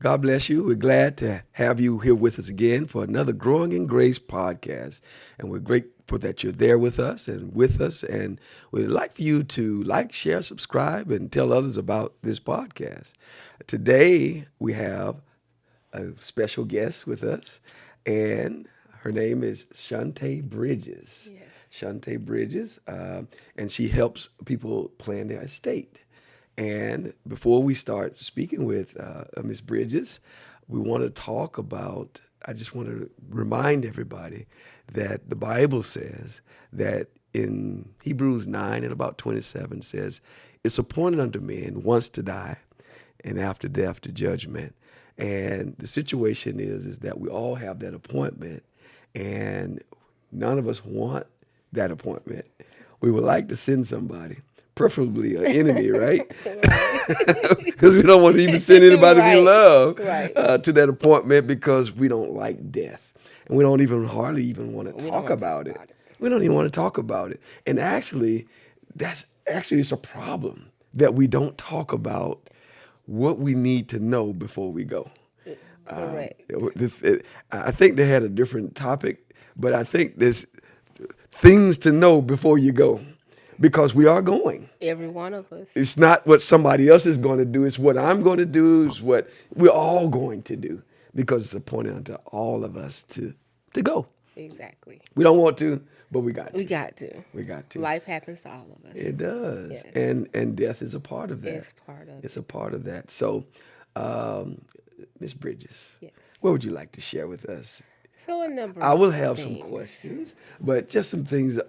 God bless you. We're glad to have you here with us again for another Growing in Grace podcast. And we're grateful that you're there with us. And we'd like for you to like, share, subscribe, and tell others about this podcast. Today, we have a special guest with us, and her name is Shontay Bridges. Yes. Shontay Bridges, and she helps people plan their estate. And before we start speaking with Ms. Bridges, we want to talk about, I just want to remind everybody that the Bible says that in Hebrews 9 and about 27 says, it's appointed unto men once to die, and after death to judgment. And the situation is that we all have that appointment, and none of us want that appointment. We would like to send somebody, preferably an enemy, right? Because we don't want to even send anybody we Right. love Right. to that appointment because we don't like death. And we don't even hardly even want to We don't talk wanna talk about it. about it. We don't even want to talk about it. And actually, it's a problem that we don't talk about what we need to know before we go. Correct. I think they had a different topic, but I think there's things to know before you go because we are going. Every one of us. It's not what somebody else is going to do. It's what I'm going to do. It's what we're all going to do because it's appointed unto all of us to go. Exactly. We don't want to, but we got to. We got to. We got to. Life happens to all of us. It does. Yes. And death is a part of that. It's part of It's a part of that. So, Miss Bridges, Yes. what would you like to share with us? So a number I of will have things. some questions, but just some things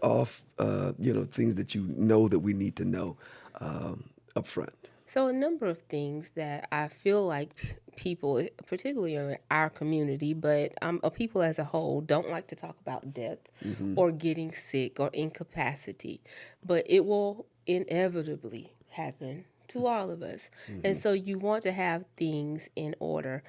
things that you know that we need to know up front. So a number of things that I feel like people, particularly in our community, but people as a whole, don't like to talk about death or getting sick or incapacity, but it will inevitably happen to all of us. And so you want to have things in order.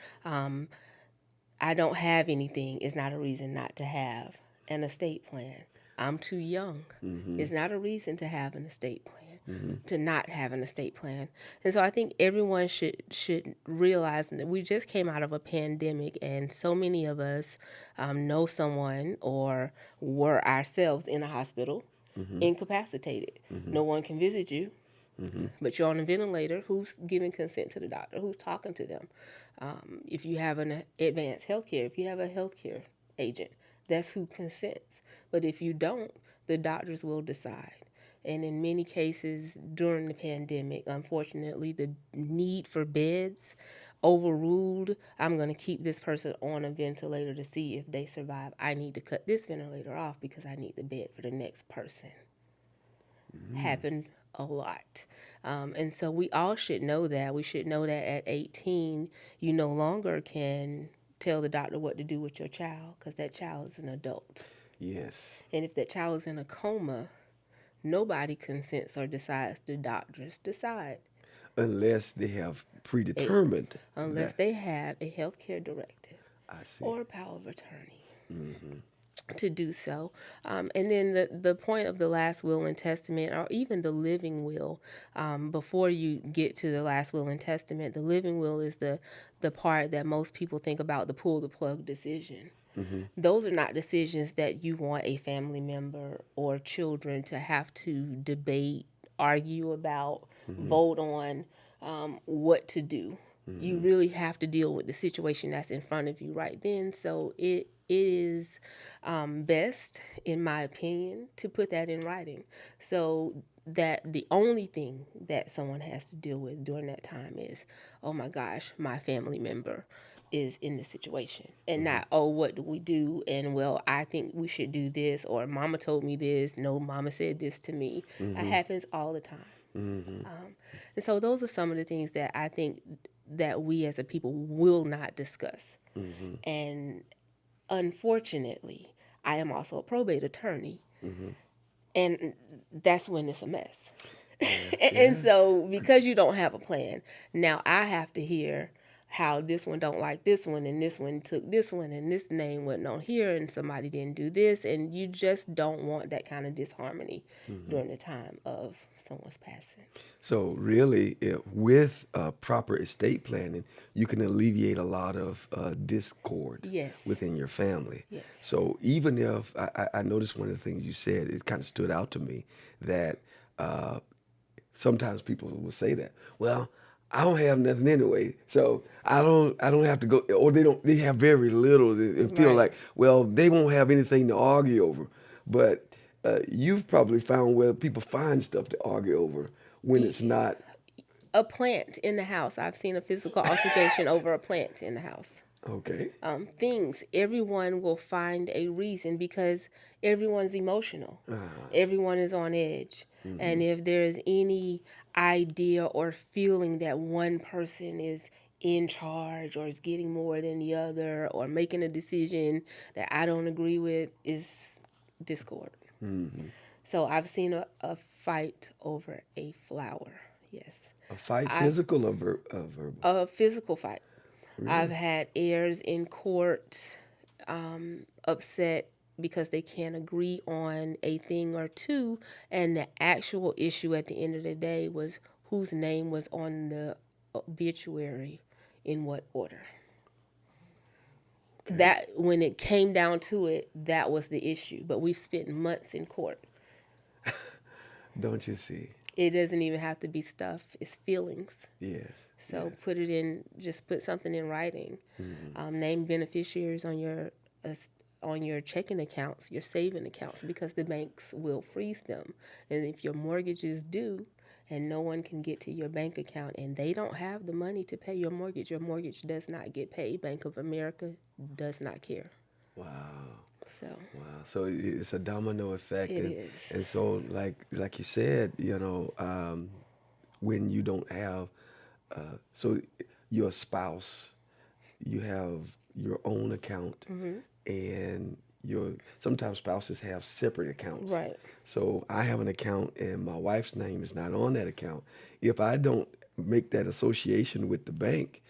I don't have anything is not a reason not to have an estate plan. I'm too young. It's not a reason to have an estate plan, to not have an estate plan. And so I think everyone should realize that we just came out of a pandemic, and so many of us know someone or were ourselves in a hospital, incapacitated. No one can visit you. But you're on a ventilator. Who's giving consent to the doctor? Who's talking to them? If you have an advanced healthcare, if you have a healthcare agent, that's who consents. But if you don't, the doctors will decide. And in many cases during the pandemic, unfortunately, the need for beds overruled. I'm going to keep this person on a ventilator to see if they survive. I need to cut this ventilator off because I need the bed for the next person. Happened a lot. And so we all should know that. We should know that at 18, you no longer can tell the doctor what to do with your child because that child is an adult. Yes. And if that child is in a coma, nobody consents or decides. The doctors decide. Unless they have predetermined. Unless they have a healthcare directive I see. or a power of attorney. To do so. And then the point of the last will and testament, or even the living will, before you get to the last will and testament, the living will is the part that most people think about, the pull the plug decision. Those are not decisions that you want a family member or children to have to debate, argue about, vote on what to do. You really have to deal with the situation that's in front of you right then. So it is best, in my opinion, to put that in writing so that the only thing that someone has to deal with during that time is, oh my gosh, my family member is in this situation, and not, oh, what do we do? And well, I think we should do this, or mama told me this. No, mama said this to me. That happens all the time. And so those are some of the things that I think that we as a people will not discuss. And unfortunately, I am also a probate attorney, and that's when it's a mess. And so because you don't have a plan, now I have to hear how this one don't like this one, and this one took this one, and this name wasn't on here, and somebody didn't do this, and you just don't want that kind of disharmony during the time of someone's passing. So really, with proper estate planning, you can alleviate a lot of discord Yes. within your family. Yes. So even if I noticed one of the things you said, it kind of stood out to me that uh, sometimes people will say that, well, I don't have nothing anyway, so I don't have to go, or they have very little and feel Right. like, well, they won't have anything to argue over. But you've probably found where people find stuff to argue over when it's not. A plant in the house. I've seen a physical altercation over a plant in the house. Okay. Things. Everyone will find a reason because everyone's emotional. Everyone is on edge. And if there's any idea or feeling that one person is in charge or is getting more than the other or making a decision that I don't agree with, is discord. So I've seen a fight over a flower. Yes. A fight, I physical or verbal? A physical fight. I've Really? had heirs in court upset because they can't agree on a thing or two, and the actual issue at the end of the day was whose name was on the obituary in what order. Okay. That when it came down to it, that was the issue. But we've spent months in court. Don't you see? It doesn't even have to be stuff; it's feelings. Yes. So Yes. put it in, just put something in writing. Name beneficiaries on your checking accounts, your saving accounts, because the banks will freeze them. And if your mortgage is due and no one can get to your bank account and they don't have the money to pay your mortgage does not get paid. Bank of America does not care. Wow. So Wow. So it's a domino effect, it and is. so like you said, when you don't have, so your spouse, you have your own account, and your sometimes spouses have separate accounts. Right. So I have an account, and my wife's name is not on that account. If I don't make that association with the bank,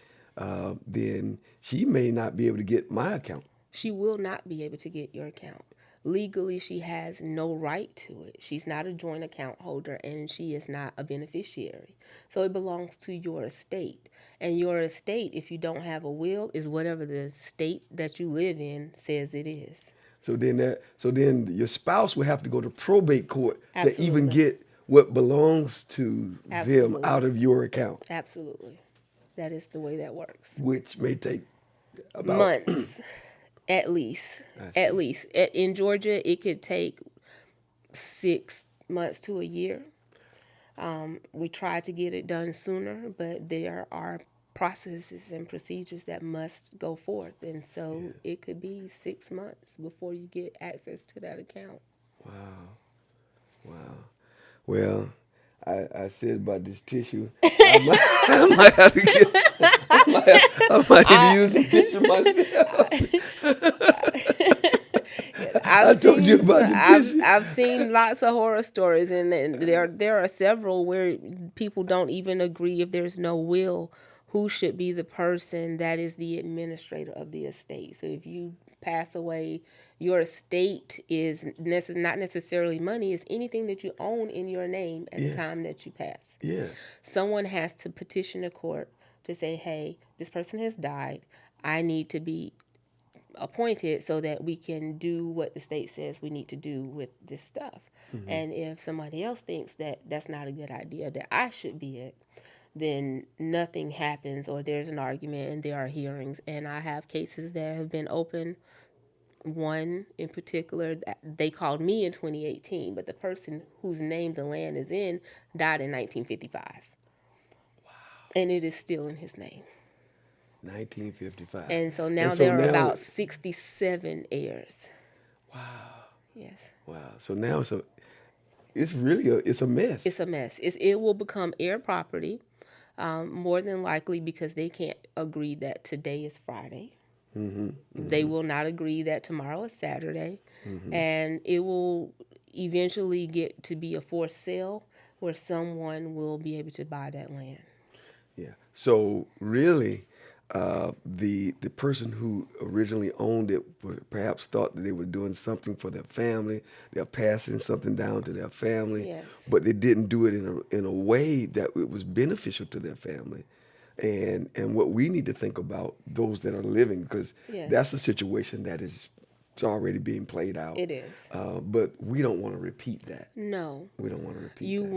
then she may not be able to get my account. She will not be able to get your account. Legally, she has no right to it. She's not a joint account holder and she is not a beneficiary. So it belongs to your estate. And your estate, if you don't have a will, is whatever the state that you live in says it is. So then your spouse will have to go to probate court to even Absolutely. get what belongs to them out Absolutely. of your account, Absolutely. That is the way that works. which may take about. Months, at least. I At see. least. In Georgia, it could take 6 months to a year. We try to get it done sooner, but there are processes and procedures that must go forth. And so it could be 6 months before you get access to that account. Wow. Wow. Well, I said about this tissue. I might, I might have to get. I might need to use some tissue myself. I told you about the tissue. I've seen lots of horror stories, and there are several where people don't even agree if there's no will who should be the person that is the administrator of the estate. So if you pass away, your estate is not necessarily money; it's anything that you own in your name at the Yes. time that you pass. Yes. Someone has to petition the court to say, "Hey, this person has died. I need to be appointed so that we can do what the state says we need to do with this stuff." And if somebody else thinks that that's not a good idea, that I should be it, then nothing happens or there's an argument and there are hearings. And I have cases that have been open. One in particular, that they called me in 2018, but the person whose name the land is in died in 1955. And it is still in his name. 1955. And so And now so there are now, about 67 heirs. wow, Yes. wow. So now it's really it's a mess. It's a mess. It will become heir property, more than likely because they can't agree that today is Friday. They will not agree that tomorrow is Saturday. And it will eventually get to be a forced sale where someone will be able to buy that land. Yeah. So really, The person who originally owned it perhaps thought that they were doing something for their family. They're passing something down to their family, Yes. but they didn't do it in a way that it was beneficial to their family. And what we need to think about those that are living, because that's Yes. a situation that is it's already being played out. It is. But we don't want to repeat that. No. We don't want to repeat You that.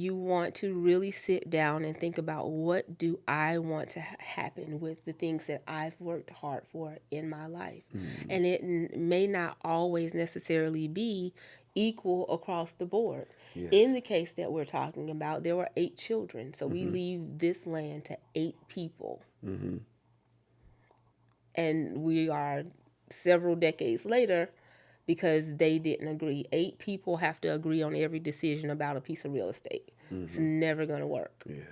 want to really sit down and think about, what do I want to happen with the things that I've worked hard for in my life. And it may not always necessarily be equal across the board. Yes. In the case that we're talking about, there were 8 children, so we leave this land to 8 people. And we are several decades later, because they didn't agree. 8 people have to agree on every decision about a piece of real estate. It's never going to work. Yes.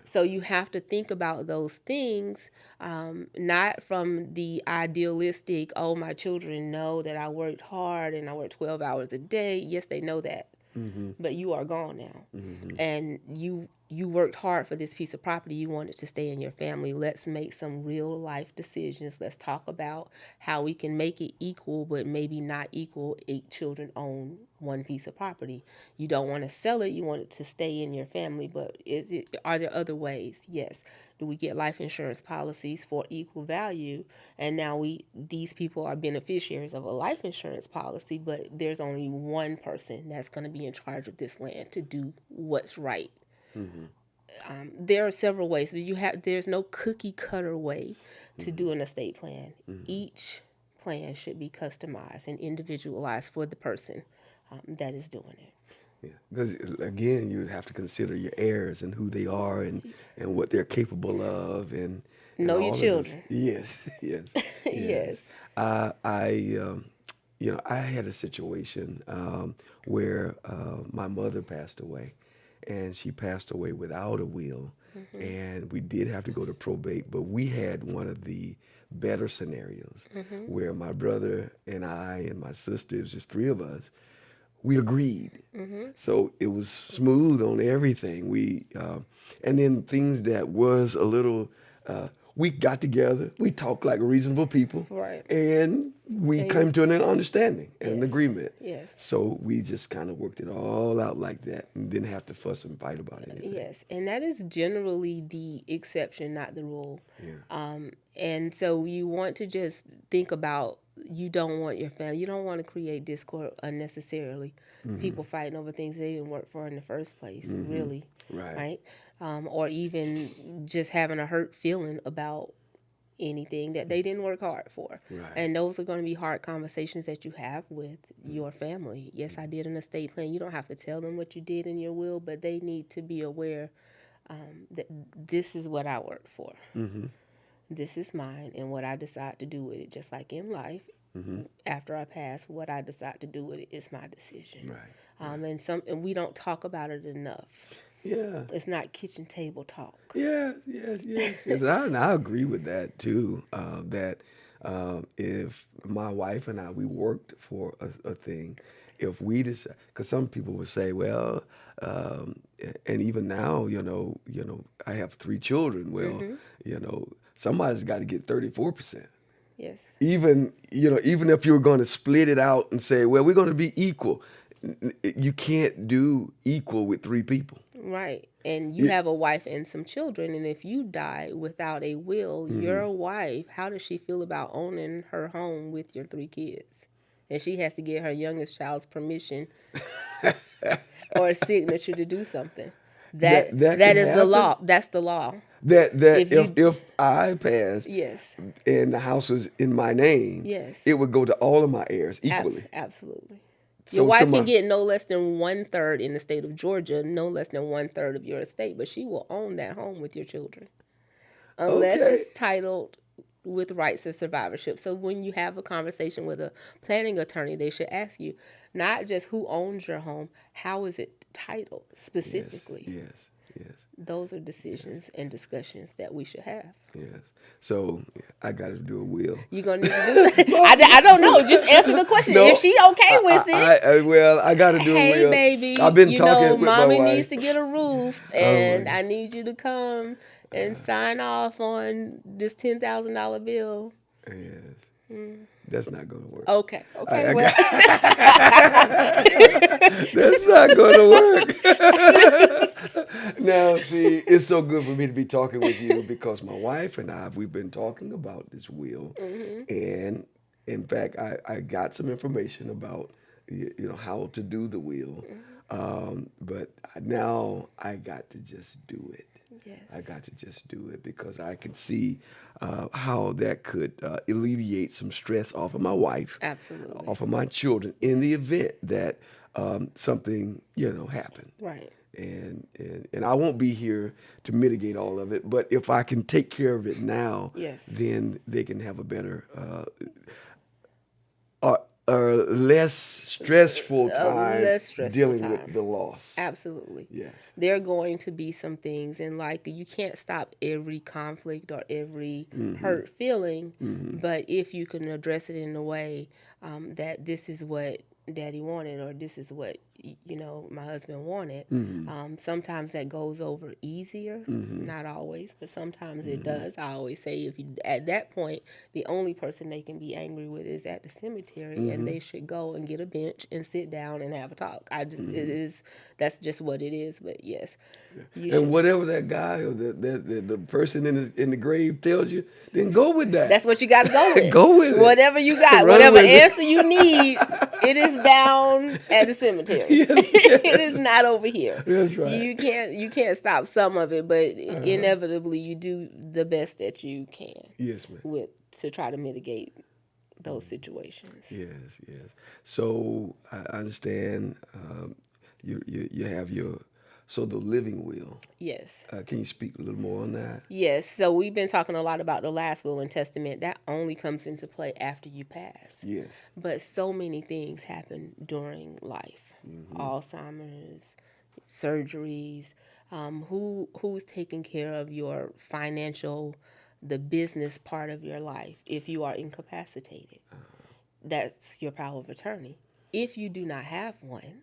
So you have to think about those things, not from the idealistic, oh, my children know that I worked hard and I worked 12 hours a day. Yes, they know that. But you are gone now. And you worked hard for this piece of property. You want it to stay in your family. Let's make some real life decisions. Let's talk about how we can make it equal, but maybe not equal. 8 children own one piece of property. You don't want to sell it. You want it to stay in your family. But are there other ways? Yes. Do we get life insurance policies for equal value? And now these people are beneficiaries of a life insurance policy, but there's only one person that's going to be in charge of this land to do what's right. There are several ways, but there's no cookie cutter way to do an estate plan. Each plan should be customized and individualized for the person that is doing it. Yeah, because again, you would have to consider your heirs and who they are and what they're capable of and Know your all of this. children. Yes, yes, Yes. I had a situation where my mother passed away, and she passed away without a will, and we did have to go to probate, but we had one of the better scenarios where my brother and I and my sister, it was just 3 of us, we agreed. So it was smooth on everything. And then things that was a little, we got together, we talked like reasonable people, Right. and we came to an understanding and an Yes. agreement. Yes. So we just kind of worked it all out like that and didn't have to fuss and fight about anything. Yes, and that is generally the exception, not the rule. Yeah. And so you want to just think about, you don't want your family, you don't want to create discord unnecessarily. People fighting over things they didn't work for in the first place, really, Right. Or even just having a hurt feeling about anything that they didn't work hard for. Right. And those are going to be hard conversations that you have with your family. Yes, I did an estate plan. You don't have to tell them what you did in your will, but they need to be aware that this is what I worked for. This is mine, and what I decide to do with it, just like in life, after I pass, what I decide to do with it is my decision. Right. And we don't talk about it enough. Yeah. It's not kitchen table talk. Yes. I agree with that too. That if my wife and I, we worked for a thing, if we decide, because some people would say, well, and even now, I have 3 children. Well, somebody's got to get 34%. Yes. Even if you were going to split it out and say, well, we're going to be equal, you can't do equal with 3 people. Right. And you have a wife and some children, and if you die without a will, your wife, how does she feel about owning her home with your 3 kids? And she has to get her youngest child's permission or a signature to do something. That is the law. That's the law. That if I pass, Yes. and the house was in my name, Yes. it would go to all of my heirs equally. Absolutely. So Your to wife my- can get no less than 1/3 in the state of Georgia, no less than 1/3 of your estate, but she will own that home with your children, unless Okay. it's titled with rights of survivorship. So when you have a conversation with a planning attorney, they should ask you not just who owns your home, how is it titled specifically. Yes. Those are decisions and discussions that we should have. Yes. So I got to do a will. You're going to need to do that. I don't know. Just answer the question. No, If she okay with it. Well, I got to do a Hey, will. baby, I've been talking with mommy my wife. needs to get a roof, and I need you to come and sign off on this $10,000 bill. Yes. That's not going to work. Okay. I Well, That's not going to work. Now, see, it's so good for me to be talking with you because my wife and we've been talking about this will. And in fact, I got some information about, how to do the will. But now I got to just do it. I yes, got to just do it because I can see how that could alleviate some stress off of my wife, absolutely. off of my children in the event that something happened. Right. And I won't be here to mitigate all of it, but if I can take care of it now, Yes. then they can have a better uh, less stressful A time less stressful dealing with time. the loss. Absolutely. Yes. There are going to be some things, and like you can't stop every conflict or every hurt feeling, but if you can address it in a way that this is what daddy wanted, or this is what my husband wanted, sometimes that goes over easier. Not always, but sometimes it does. I always say, if you at that point, the only person they can be angry with is at the cemetery, and they should go and get a bench and sit down and have a talk. It is, that's just what it is. But yes, you And should. whatever that guy or the person in the grave tells you, then go with that. That's what you got to go with. Go with it. Whatever you got, Run whatever with it. answer you need, it is down at the cemetery. Yes, It is not over here. That's So right. you can't stop some of it, but inevitably you do the best that you can Yes, ma'am. with to try to mitigate those situations. Yes, yes. So I understand you have the living will. Yes. Can you speak a little more on that? Yes. So we've been talking a lot about the last will and testament. That only comes into play after you pass. Yes. But so many things happen during life. Alzheimer's, surgeries. Who's taking care of your financial, the business part of your life if you are incapacitated? That's your power of attorney. If you do not have one,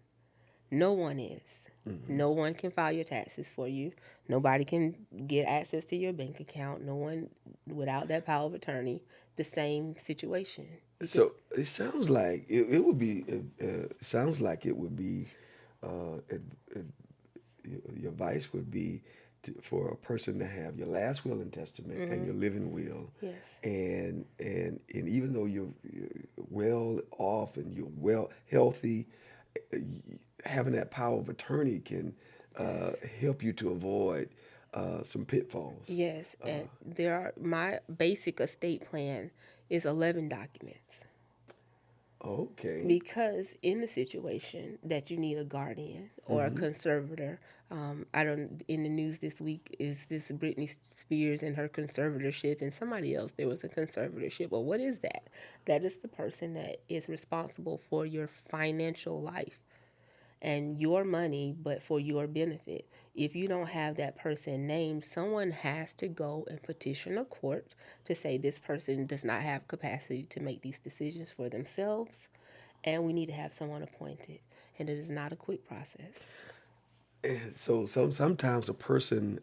no one is. No one can file your taxes for you. Nobody can get access to your bank account. No one without that power of attorney. The same situation. So it sounds like it would be. Sounds like it would be. Uh, it, it, your advice would be for a person to have your last will and testament and your living will. Yes. And even though you're well off and you're well healthy, uh, having that power of attorney can help you to avoid some pitfalls. Yes, and my basic estate plan is 11 documents. Okay. Because in the situation that you need a guardian or a conservator, I don't. In the news this week is this Britney Spears and her conservatorship, and somebody else there was a conservatorship. Well, what is that? That is the person that is responsible for your financial life and your money, but for your benefit. If you don't have that person named, someone has to go and petition a court to say this person does not have capacity to make these decisions for themselves, and we need to have someone appointed. And it is not a quick process. And so sometimes a person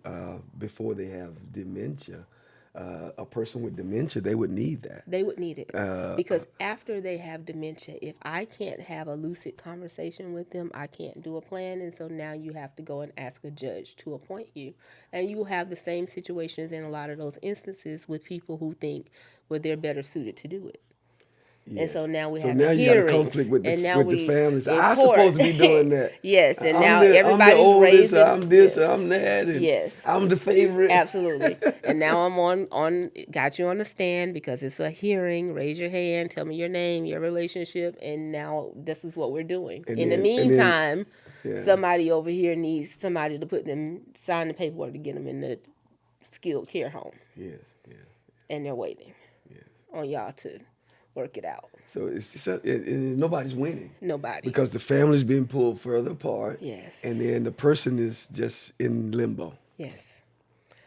before they have dementia, a person with dementia, they would need that. They would need it because after they have dementia, if I can't have a lucid conversation with them, I can't do a plan. And so now you have to go and ask a judge to appoint you. And you will have the same situations in a lot of those instances with people who think, well, they're better suited to do it. And Yes. so now we So have now you got a hearings, conflict with and the now with we the families. in I'm court. supposed to be doing that. Yes, and I'm now the everybody's oldest. raising. I'm this. Yes. I'm that. And Yes. I'm the favorite. Absolutely. And now I'm on got you on the stand because it's a hearing. Raise your hand, tell me your name, your relationship, and now this is what we're doing. And In the then meantime, yeah. somebody over here needs somebody to put them sign the paperwork to get them in the skilled care home, Yes. Yes. and they're waiting Yes. on y'all to work it out. So and nobody's winning Nobody. because the family's being pulled further apart. Yes. And then the person is just in limbo. Yes.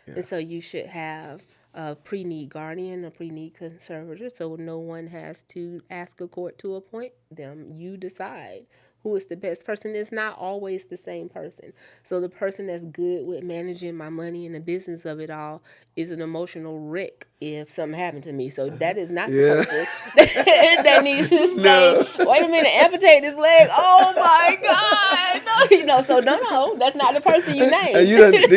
Yeah. And so you should have a pre-need guardian, a pre-need conservator, so no one has to ask a court to appoint them. You decide who is the best person. It's not always the same person. So the person that's good with managing my money and the business of it all is an emotional wreck if something happened to me. So that is not the Yeah. person that needs to say, No. wait a minute, amputate this leg. Oh my God. No, so no, that's not the person you And named.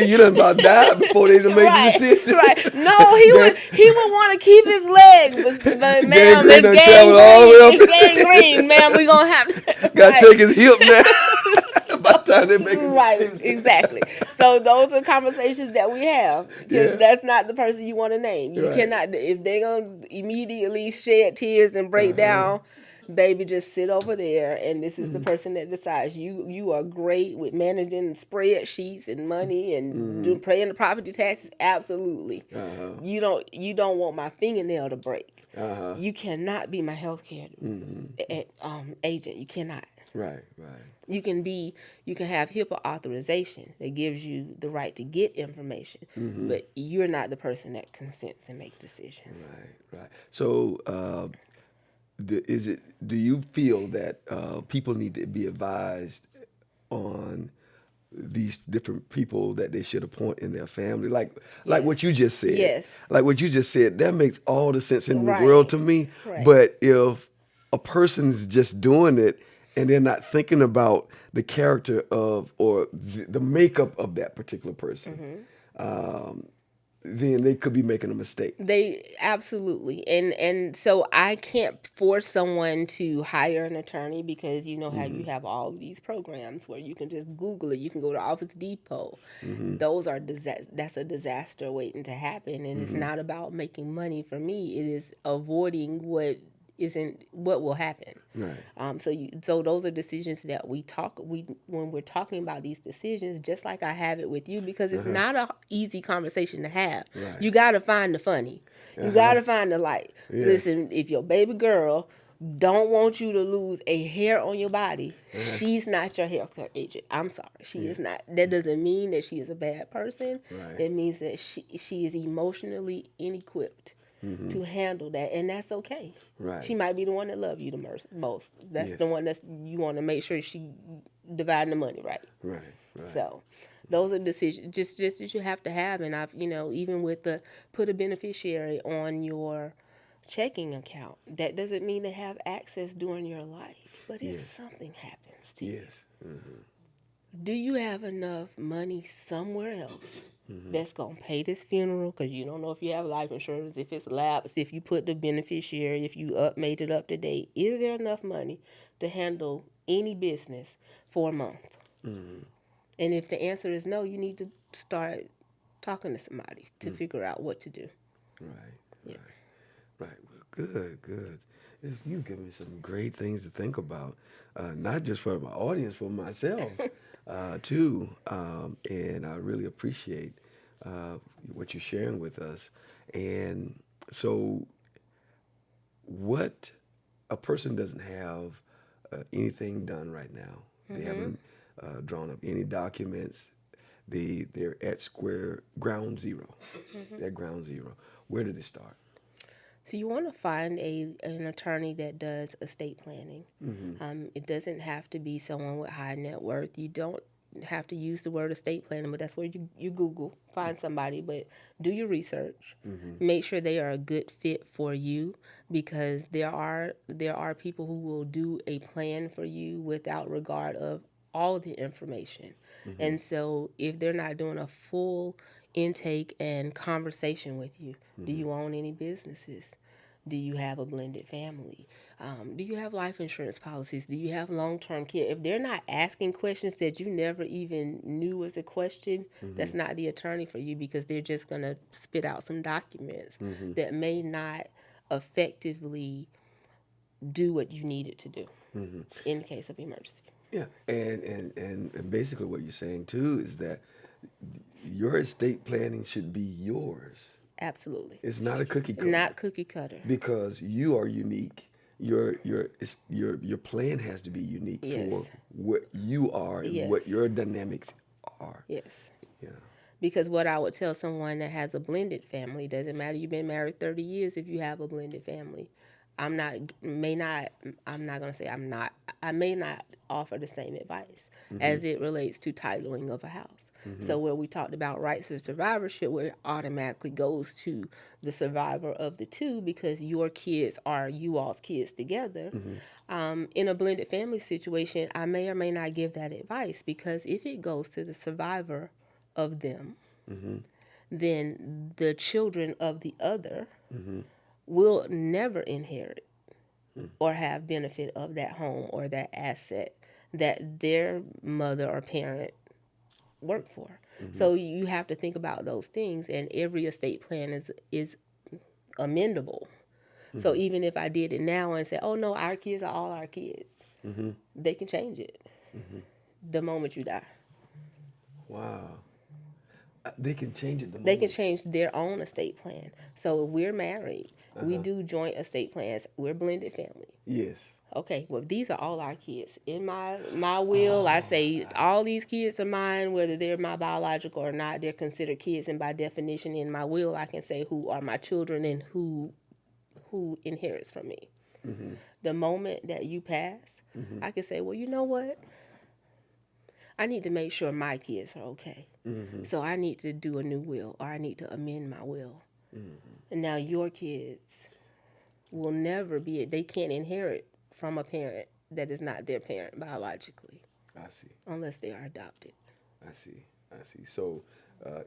you done about died before they done made the Right, decision. right. No, Gang- he would want to keep his leg, but ma'am, Gangrene it's done traveled all the gangrene. way It's up. gangrene, ma'am. We gonna have to Got to right. take his hip now. By the time they make a Right, decision. exactly. So those are conversations that we have because Yeah. that's not the person you want to name. You Right. cannot if they're gonna immediately shed tears and break down. Baby, just sit over there, and this is the person that decides. You are great with managing spreadsheets and money and doing paying the property taxes. Absolutely, you don't want my fingernail to break. You cannot be my healthcare agent. You cannot. Right, right. You can have HIPAA authorization that gives you the right to get information, but you're not the person that consents and make decisions. Right, right. So, do you feel that people need to be advised on these different people that they should appoint in their family, like what Yes. you just said? Yes. Like what you just said, that makes all the sense in the world Right. to me. Right. But if a person's just doing it and they're not thinking about the character of or the makeup of that particular person, then they could be making a mistake. They absolutely and so I can't force someone to hire an attorney because you know how you have all of these programs where you can just Google it. You can go to Office Depot. Those are that's a disaster waiting to happen, and it's not about making money for me. It is avoiding what will happen. Right. So those are decisions that when we're talking about these decisions, just like I have it with you, because it's not a easy conversation to have. Right. You got to find the funny. You got to find the light. Yeah. Listen, if your baby girl don't want you to lose a hair on your body, she's not your healthcare agent. I'm sorry, she is not. That doesn't mean that she is a bad person. Right. That means that she is emotionally inequipped to handle that, and that's okay. Right. She might be the one that love you the most. That's Yes. the one that's you want to make sure she dividing the money right. Right. Right. So those are decisions just that you have to have, and I've even with the put a beneficiary on your checking account. That doesn't mean they have access during your life, but if something happens to you, Yes. do you have enough money somewhere else that's going to pay this funeral? Because you don't know if you have life insurance, if it's lapsed, if you put the beneficiary, if you made it up to date. Is there enough money to handle any business for a month? And if the answer is no, you need to start talking to somebody to figure out what to do. Right. Yeah. Right. Well, good, good. You've given me some great things to think about, not just for my audience, for myself too. And I really appreciate what you're sharing with us. And so, what a person doesn't have anything done right now. They haven't drawn up any documents. They're at square ground zero. They're ground zero. Where did they start? So you want to find an attorney that does estate planning. It doesn't have to be someone with high net worth. You don't have to use the word estate planning, but that's where you Google, find somebody, but do your research. Make sure they are a good fit for you, because there are people who will do a plan for you without regard of all the information. And so if they're not doing a full intake and conversation with you, do you own any businesses? Do you have a blended family? Do you have life insurance policies? Do you have long-term care? If they're not asking questions that you never even knew was a question, that's not the attorney for you, because they're just going to spit out some documents that may not effectively do what you need it to do in case of emergency. Yeah, and basically what you're saying too is that your estate planning should be yours. Absolutely. It's not a cookie cutter Not cookie cutter. because you are unique. Your plan has to be unique Yes. for what you are and what Yes. your dynamics are. Yes. Yeah. Because what I would tell someone that has a blended family, doesn't matter, you've been married 30 years if you have a blended family. I'm not may not I'm not going to say I'm not I may not offer the same advice as it relates to titling of a house. So where we talked about rights of survivorship, where it automatically goes to the survivor of the two because your kids are you all's kids together. In a blended family situation, I may or may not give that advice because if it goes to the survivor of them, then the children of the other will never inherit or have benefit of that home or that asset that their mother or parent worked for. So you have to think about those things, and every estate plan is amendable. So even if I did it now and said, "Oh no, our kids are all our kids," they can change it the moment you die. Wow. They can change it the They can moment. change their own estate plan. So if we're married, we Uh-huh. do joint estate plans. We're blended family. Yes. Okay, well these are all our kids. In my will, I say all these kids are mine, whether they're my biological or not. They're considered kids, and by definition, in my will, I can say who are my children and who inherits from me. The moment that you pass, I can say, well, you know what? I need to make sure my kids are okay. So I need to do a new will or I need to amend my will. And now your kids will never be, they can't inherit from a parent that is not their parent biologically I see. unless they are adopted. I see. I see. So,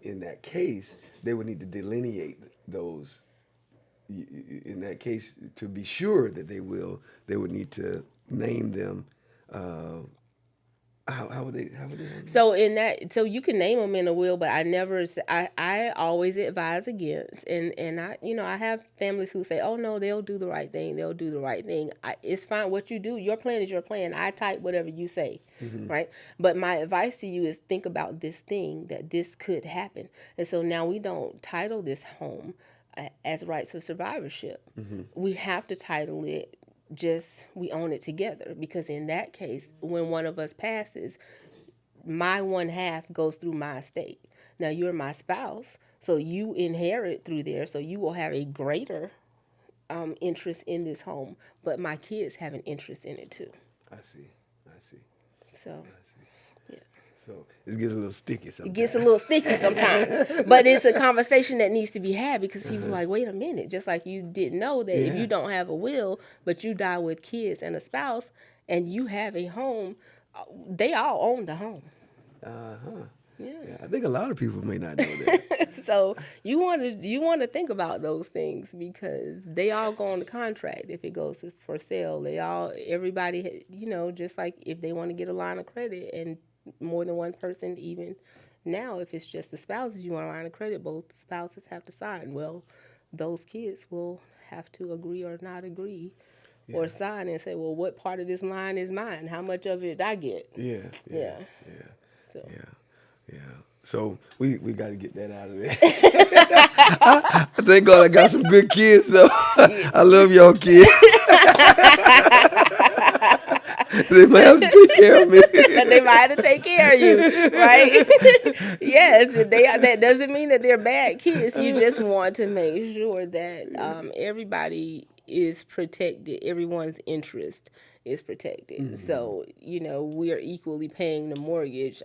in that case, they would need to delineate those. In that case, to be sure that they would need to name them. Uh, how would they? How would they name them? So in that, so you can name them in a will, but I never, I always advise against, and I, I have families who say, oh no, they'll do the right thing, they'll do the right thing. It's fine what you do. Your plan is your plan. I type whatever you say, right? But my advice to you is think about this thing that this could happen, and so now we don't title this home as rights of survivorship. We have to title it just we own it together because in that case when one of us passes my one half goes through my estate. Now you're my spouse so you inherit through there so you will have a greater interest in this home but my kids have an interest in it too. I see. I see. So I see. So it gets a little sticky it gets sometimes. a little sticky sometimes, but it's a conversation that needs to be had because people are like, wait a minute, just like you didn't know that if Yeah. you don't have a will, but you die with kids and a spouse, and you have a home, they all own the home. Uh huh. Yeah. Yeah. I think a lot of people may not know that. So you want to think about those things because they all go on the contract if it goes for sale. Everybody just like if they want to get a line of credit and more than one person even now if it's just the spouses you want a line of credit both spouses have to sign. Well, those kids will have to agree or not agree or sign and say, well, what part of this line is mine? How much of it I get? Yeah. Yeah. Yeah. Yeah. So. Yeah. Yeah. So we got to get that out of there. Thank God I got some good kids though. I love y'all kids. They might have to take care of me. They might have to take care of you, right? Yes, that doesn't mean that they're bad kids. You just want to make sure that everybody is protected. Everyone's interest is protected. So we are equally paying the mortgage.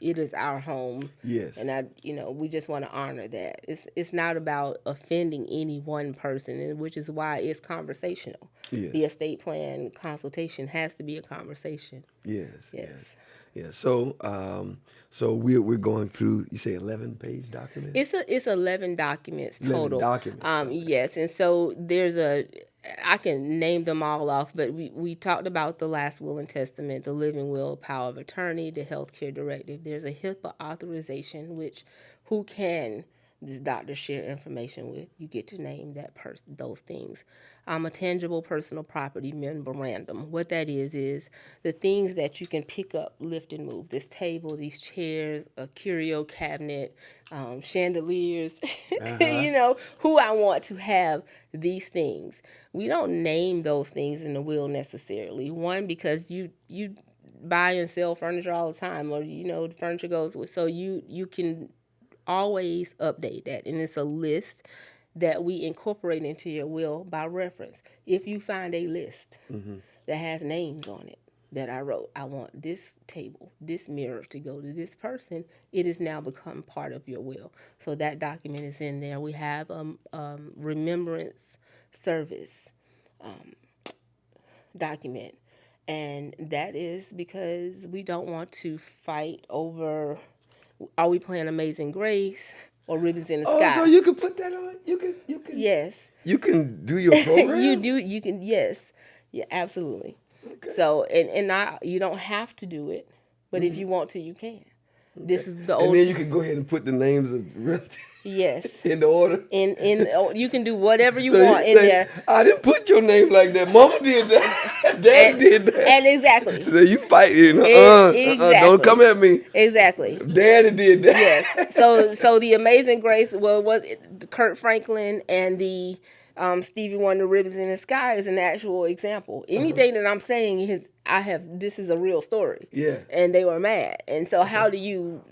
It is our home. Yes. And we just want to honor that. It's not about offending any one person, and which is why it's conversational. Yes. The estate plan consultation has to be a conversation. Yes. Yes. Yeah. So we're going through. You say 11-page document. It's 11 documents 11 total. documents. Okay. Yes, and so I can name them all off, but we talked about the last will and testament, the living will, power of attorney, the healthcare directive. There's a HIPAA authorization, which who can this doctor share information with? You get to name that person, those things. A tangible personal property memorandum. What that is the things that you can pick up, lift, and move. This table, these chairs, a curio cabinet, chandeliers. Who I want to have these things. We don't name those things in the will necessarily. One, because you buy and sell furniture all the time, or the furniture goes with. So you can always update that, and it's a list that we incorporate into your will by reference. If you find a list that has names on it that I wrote, I want this table, this mirror to go to this person, it has now become part of your will. So that document is in there. We have remembrance service document. And that is because we don't want to fight over, are we playing Amazing Grace or Ribbons in the Oh, so Sky? you can put that on. Yes. You can do your You program. do, you can, yes. Yeah, absolutely. Okay. So, and not, you don't have to do it, but if you want to, you can. Okay. This is the And old, then you can go ahead and put the names of relatives yes. in the order. You can do whatever you So you want in say, there. I didn't put your name like that. Mama did that. Daddy And, did that. and exactly. So you fighting. Don't come Exactly. at me. Exactly. Daddy did that. Yes. So the Amazing Grace, well, was it Kurt Franklin and the Stevie Wonder Ribbons in the Sky is an actual example. Anything that I'm saying is this is a real story. Yeah. And they were mad. And so how do you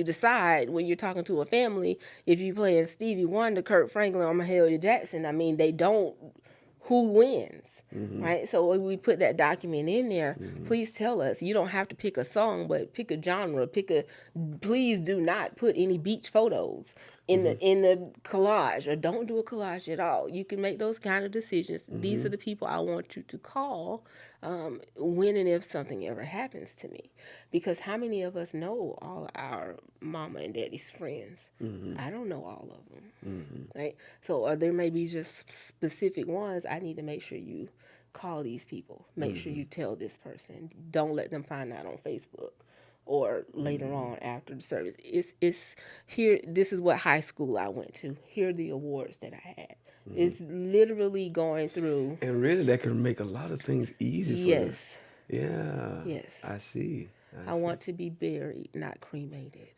decide when you're talking to a family if you playing Stevie Wonder, Kurt Franklin, or Mahalia Jackson? I mean, they don't, who wins? Right? So when we put that document in there, please tell us. You don't have to pick a song, but pick a genre. Please do not put any beach photos in the collage, or don't do a collage at all. You can make those kind of decisions. These are the people I want you to call when and if something ever happens to me. Because how many of us know all of our mama and daddy's friends? I don't know all of them. Right? So, or there may be just specific ones. I need to make sure you call these people. Make sure you tell this person. Don't let them find out on Facebook or later on after the service. It's here. This is what high school I went to. Here are the awards that I had. It's literally going through. And really, that can make a lot of things easy for them. Yes. Yeah. Yes. I see. I want to be buried, not cremated.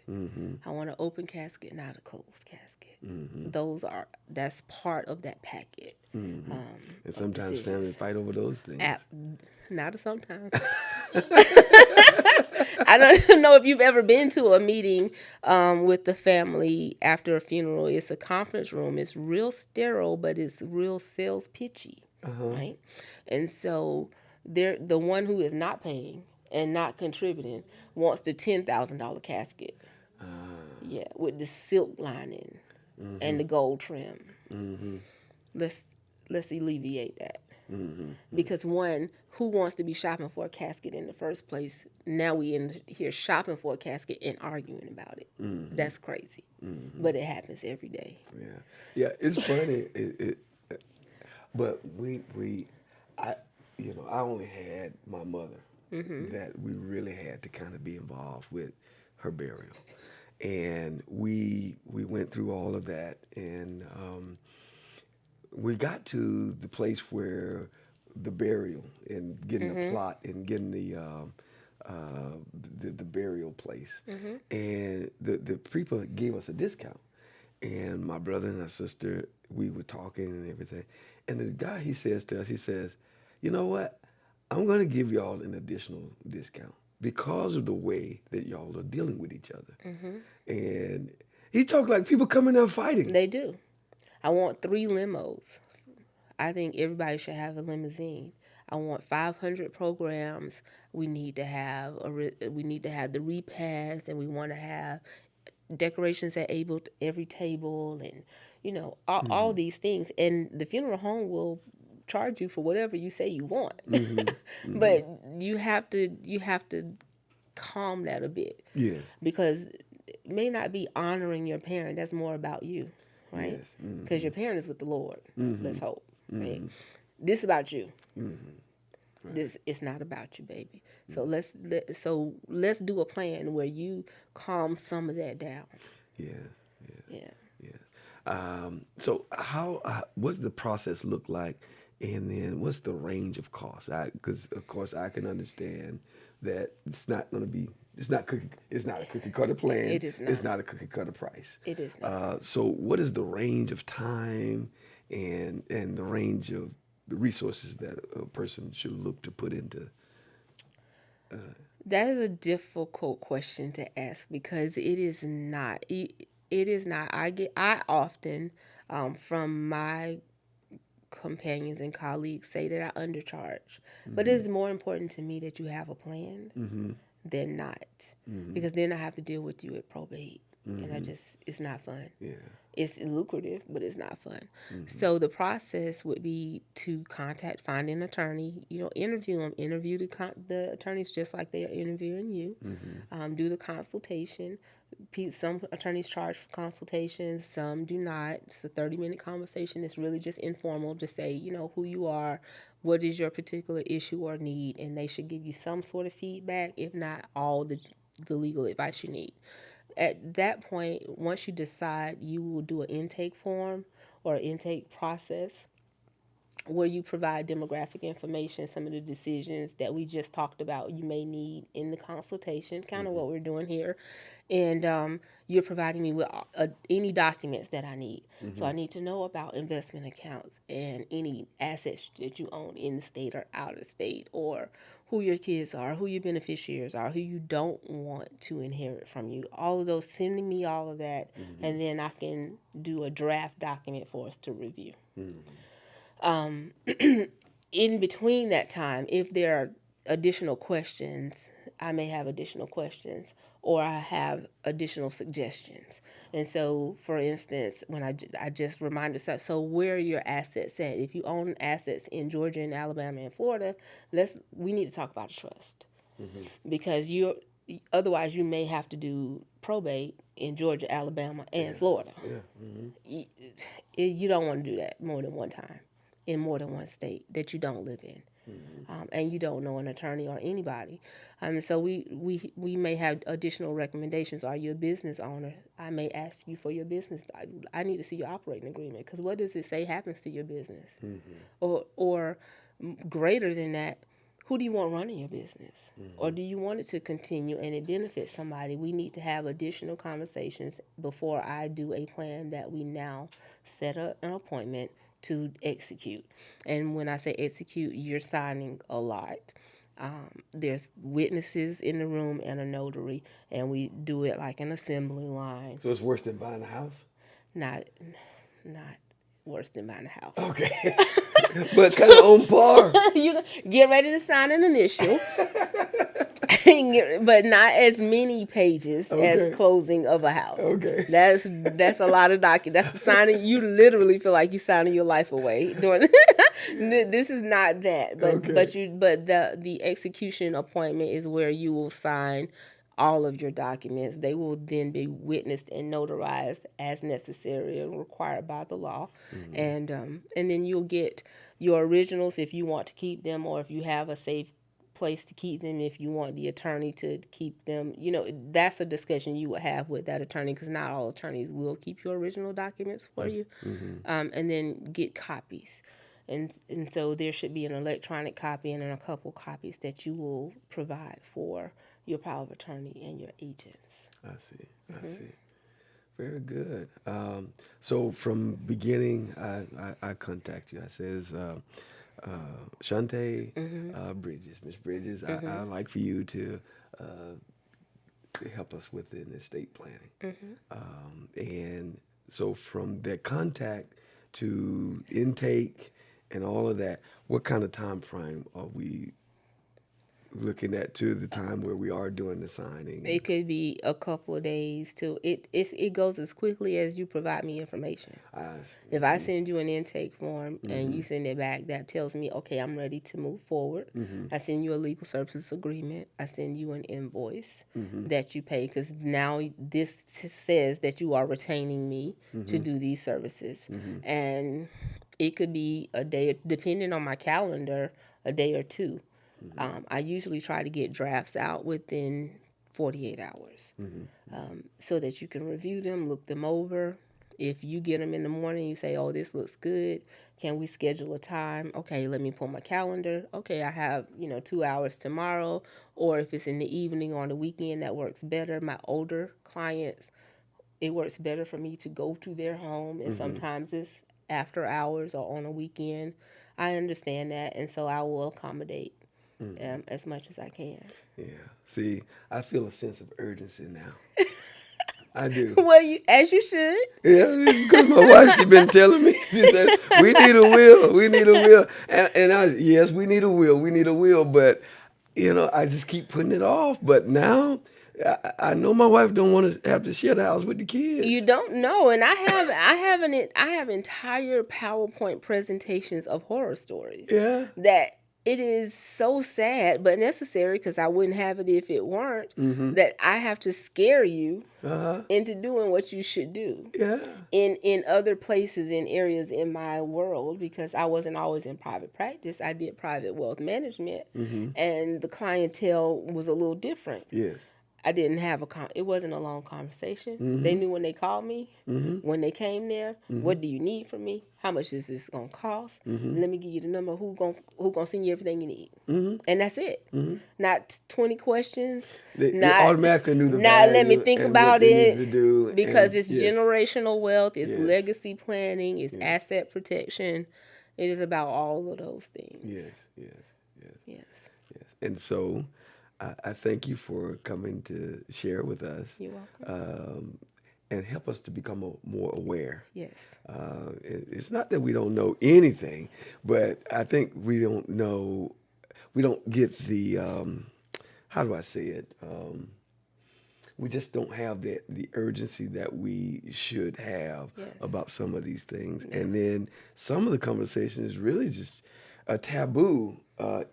I want an open casket, not a closed casket. That's part of that packet. And sometimes families fight over those things. Not sometimes. I don't know if you've ever been to a meeting with the family after a funeral. It's a conference room. It's real sterile, but it's real sales pitchy, right? And so the one who is not paying and not contributing wants the $10,000 casket. Yeah, with the silk lining and the gold trim. Let's alleviate that. Because one, who wants to be shopping for a casket in the first place? Now we in here shopping for a casket and arguing about it. That's crazy. But it happens every day. Yeah, it's funny. But I only had my mother that we really had to kind of be involved with her burial, and we went through all of that, and we got to the place where the burial and getting the plot and getting the burial place, and the people gave us a discount, and my brother and my sister, we were talking and everything, and the guy, he says to us, he says, you know what, I'm going to give y'all an additional discount because of the way that y'all are dealing with each other. And he talked like people coming there fighting. They do. I want 3 limos. I think everybody should have a limousine. I want 500 programs. We need to have the repast, and we want to have decorations at every table, and all these things. And the funeral home will charge you for whatever you say you want. But you have to calm that a bit. Yeah. Because it may not be honoring your parent. That's more about you, right? Because your parent is with the Lord. Let's hope. Right? This is about you. This it's not about you, baby. So let's do a plan where you calm some of that down. Yeah. So what does the process look like, and then what's the range of costs? Because of course I can understand that it's not a cookie cutter plan. It is not. It's not a cookie cutter price. It is not. So what is the range of time and the range of the resources that a person should look to put into? That is a difficult question to ask because it is not. It is not. I often, from my companions and colleagues, say that I undercharge, but Mm-hmm. it's more important to me that you have a plan Mm-hmm. than not, Mm-hmm. because then I have to deal with you at probate, and Mm-hmm. it's not fun. Yeah. It's lucrative, but it's not fun. Mm-hmm. So the process would be to find an attorney, interview them, interview the attorneys just like they are interviewing you, Mm-hmm. do the consultation. Some attorneys charge for consultations, some do not. It's a 30-minute conversation. It's really just informal to say, who you are, what is your particular issue or need, and they should give you some sort of feedback, if not all the legal advice you need. At that point, once you decide, you will do an intake form or intake process where you provide demographic information, some of the decisions that we just talked about you may need in the consultation, kind of Mm-hmm. what we're doing here. And you're providing me with any documents that I need. So Mm-hmm. I need to know about investment accounts and any assets that you own in the state or out of state, or who your kids are, who your beneficiaries are, who you don't want to inherit from you. All of those, sending me all of that, Mm-hmm. and then I can do a draft document for us to review. Mm-hmm. Um, in between that time, if there are additional questions, I may have additional questions, or I have additional suggestions. And so, for instance, when I just reminded, so where are your assets at? If you own assets in Georgia and Alabama and Florida, we need to talk about a trust, Mm-hmm. because otherwise you may have to do probate in Georgia, Alabama, and Yeah. Florida. Yeah. Mm-hmm. You don't want to do that more than one time in more than one state that you don't live in, Mm-hmm. and you don't know an attorney or anybody. So we may have additional recommendations. Are you a business owner? I may ask you for your business. I need to see your operating agreement, because what does it say happens to your business? Mm-hmm. Or greater than that, who do you want running your business? Or Mm-hmm. do you want it to continue and it benefits somebody? We need to have additional conversations before I do a plan that we now set up an appointment to execute. And when I say execute, you're signing a lot. There's witnesses in the room and a notary, and we do it like an assembly line. So it's worse than buying a house? Not, not worse than buying a house. Okay. But kind of on par. You get ready to sign an initial, but not as many pages as Okay. closing of a house. Okay. That's a lot of documents. That's the signing. You literally feel like you're signing your life away doing. This is not that, Okay. but the execution appointment is where you will sign all of your documents. They will then be witnessed and notarized as necessary and required by the law, Mm-hmm. and then you'll get your originals if you want to keep them, or if you have a safe place to keep them, if you want the attorney to keep them. That's a discussion you would have with that attorney, because not all attorneys will keep your original documents for you. Mm-hmm. And then get copies. And so there should be an electronic copy and then a couple copies that you will provide for your power of attorney and your agents. I see. I see. Very good. So from beginning, I contact you. I says, Shontay, Bridges, Miss Bridges, I like for you to help us with an estate planning. And so from that contact to intake and all of that, what kind of time frame are we looking at to the time where we are doing the signing? It could be a couple of days too. It goes as quickly as you provide me information. If I send you an intake form and you send it back, that tells me, okay, I'm ready to move forward. I send you a legal services agreement. I send you an invoice that you pay, because now this says that you are retaining me to do these services. And it could be a day, depending on my calendar, a day or two. I usually try to get drafts out within 48 hours, so that you can review them, look them over. If you get them in the morning, you say, oh, this looks good. Can we schedule a time? Okay, let me pull my calendar. Okay, I have, 2 hours tomorrow. Or if it's in the evening or on the weekend, that works better. My older clients, it works better for me to go to their home, and sometimes it's after hours or on a weekend. I understand that, and so I will accommodate as much as I can. Yeah. See, I feel a sense of urgency now. I do. Well, as you should. Yeah, it's because my wife, she been telling me, she said, we need a will, we need a will. And yes, we need a will, we need a will. But, I just keep putting it off. But now I know my wife don't want to have to share the house with the You kids. don't know, and I have entire PowerPoint presentations of horror stories Yeah. that it is so sad but necessary, because I wouldn't have it if it weren't, that I have to scare you Uh-huh. into doing what you should do Yeah. in other places, in areas in my world, because I wasn't always in private practice. I did private wealth management, and the clientele was a little different. Yes. I didn't have it wasn't a long conversation. They knew when they called me, when they came there, what do you need from me? How much is this gonna cost? Let me give you the number. Who gonna send you everything you need? And that's it. Not 20 questions. They automatically knew the Not let me value think and about what they needed it, to do, because and it's yes. generational wealth, it's Yes. legacy planning, it's asset protection. It is about all of those things. Yes, yes, yes, Yes. yes. And so I thank you for coming to share with us, You're welcome. and help us to become more aware. Yes. It's not that we don't know anything, but I think we don't get the, how do I say it? We just don't have the urgency that we should have Yes. about some of these things. Yes. And then some of the conversation is really just a taboo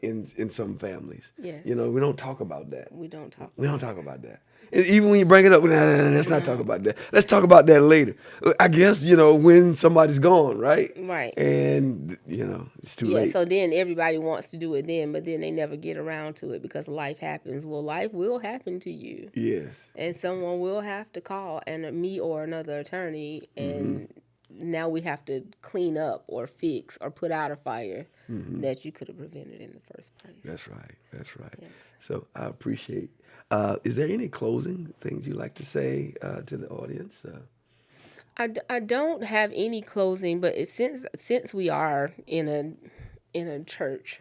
in some families. Yes. We don't talk about that. We don't talk. We don't talk about that. And even when you bring it up, let's not talk about that. Let's talk about that later. I guess, when somebody's gone, right? Right. And, it's too Yeah, late. so then everybody wants to do it then, but then they never get around to it because life happens. Well, life will happen to you. Yes. And someone will have to call, and me or another attorney, and now we have to clean up or fix or put out a fire that you could have prevented in the first place. That's right. That's right. Yes. So I appreciate. Is there any closing things you'd like to say to the audience? I don't have any closing, but since we are in a church,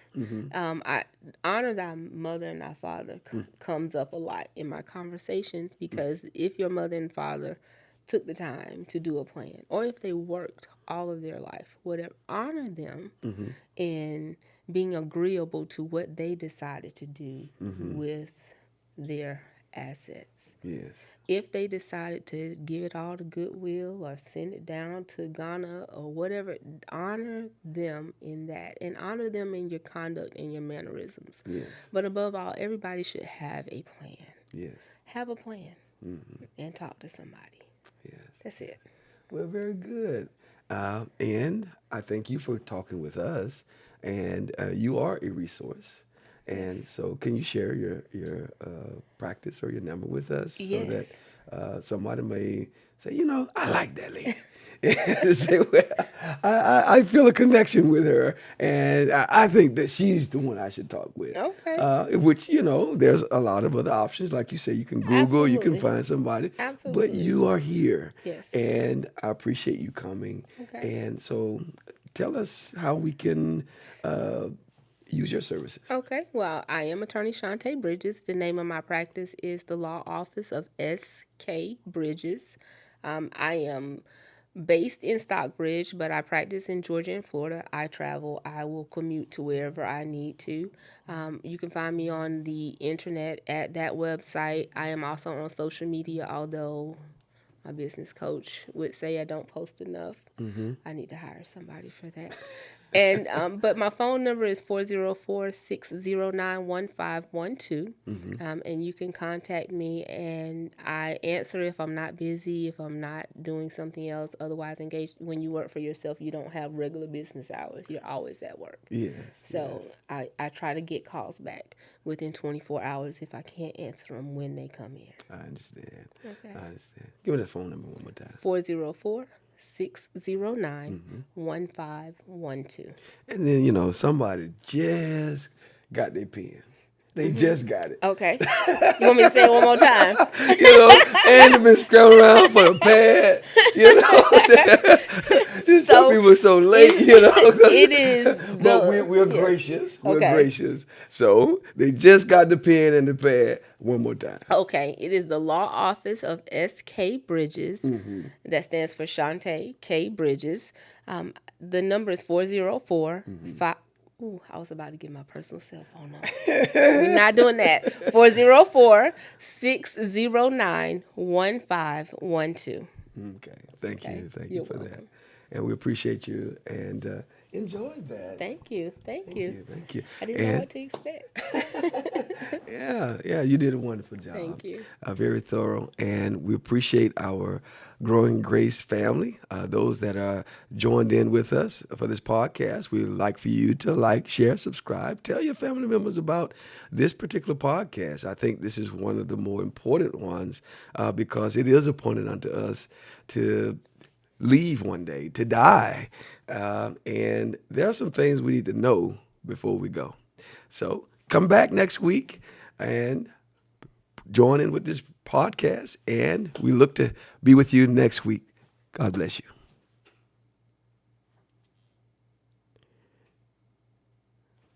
I honor thy mother and thy father comes up a lot in my conversations, because if your mother and father took the time to do a plan, or if they worked all of their life, whatever, honor them in being agreeable to what they decided to do with their assets. Yes. If they decided to give it all to Goodwill or send it down to Ghana or whatever, honor them in that, and honor them in your conduct and your mannerisms. Yes. But above all, everybody should have a plan. Yes. Have a plan and talk to somebody. Yes. That's it. Well, very good. And I thank you for talking with us. And you are a resource. And so, can you share your practice or your number with us, so that somebody may say, I like that lady. And say, well, I feel a connection with her, and I think that she's the one I should talk with. Okay. Which, there's a lot of other options. Like you say, you can Google, you can Absolutely. find somebody. Absolutely. But you are here. Yes. And I appreciate you coming. Okay. And so tell us how we can use your services. Okay. Well, I am attorney Shontay Bridges. The name of my practice is the Law Office of S.K. Bridges. I am based in Stockbridge, but I practice in Georgia and Florida. I travel. I will commute to wherever I need to. You can find me on the internet at that website. I am also on social media, although my business coach would say I don't post enough. I need to hire somebody for that. And but my phone number is 404-609-1512. And you can contact me, and I answer if I'm not busy, if I'm not doing something else. Otherwise, engaged. When you work for yourself, you don't have regular business hours. You're always at work. Yes. So I try to get calls back within 24 hours if I can't answer them when they come in. I understand. Okay. I understand. Give me that phone number one more time. 404-609-1512. And then, somebody just got their pen. They just got it. Okay. You want me to say it one more time? And they've been scrambling around for the pad. Some So people are so late, you know. it is But the we're yes. gracious. We're Okay. gracious. So they just got the pen and the pad one more time. Okay, it is the law office of S.K. Bridges. That stands for Shontay K. Bridges. The number is 404 5. Ooh, I was about to get my personal cell phone number. We're not doing that. 404-609-1512. Okay. Thank you. Thank you You're for that. welcome. And we appreciate you and enjoyed that. Thank you. Thank you. Thank you. I didn't know And what to expect. yeah, you did a wonderful job. Thank you. Very thorough, and we appreciate our growing grace family, those that are joined in with us for this podcast. We'd like for you to like, share, subscribe, tell your family members about this particular podcast. I think this is one of the more important ones because it is appointed unto us to leave one day, to die. And there are some things we need to know before we go. So come back next week and join in with this podcast. And we look to be with you next week. God bless you.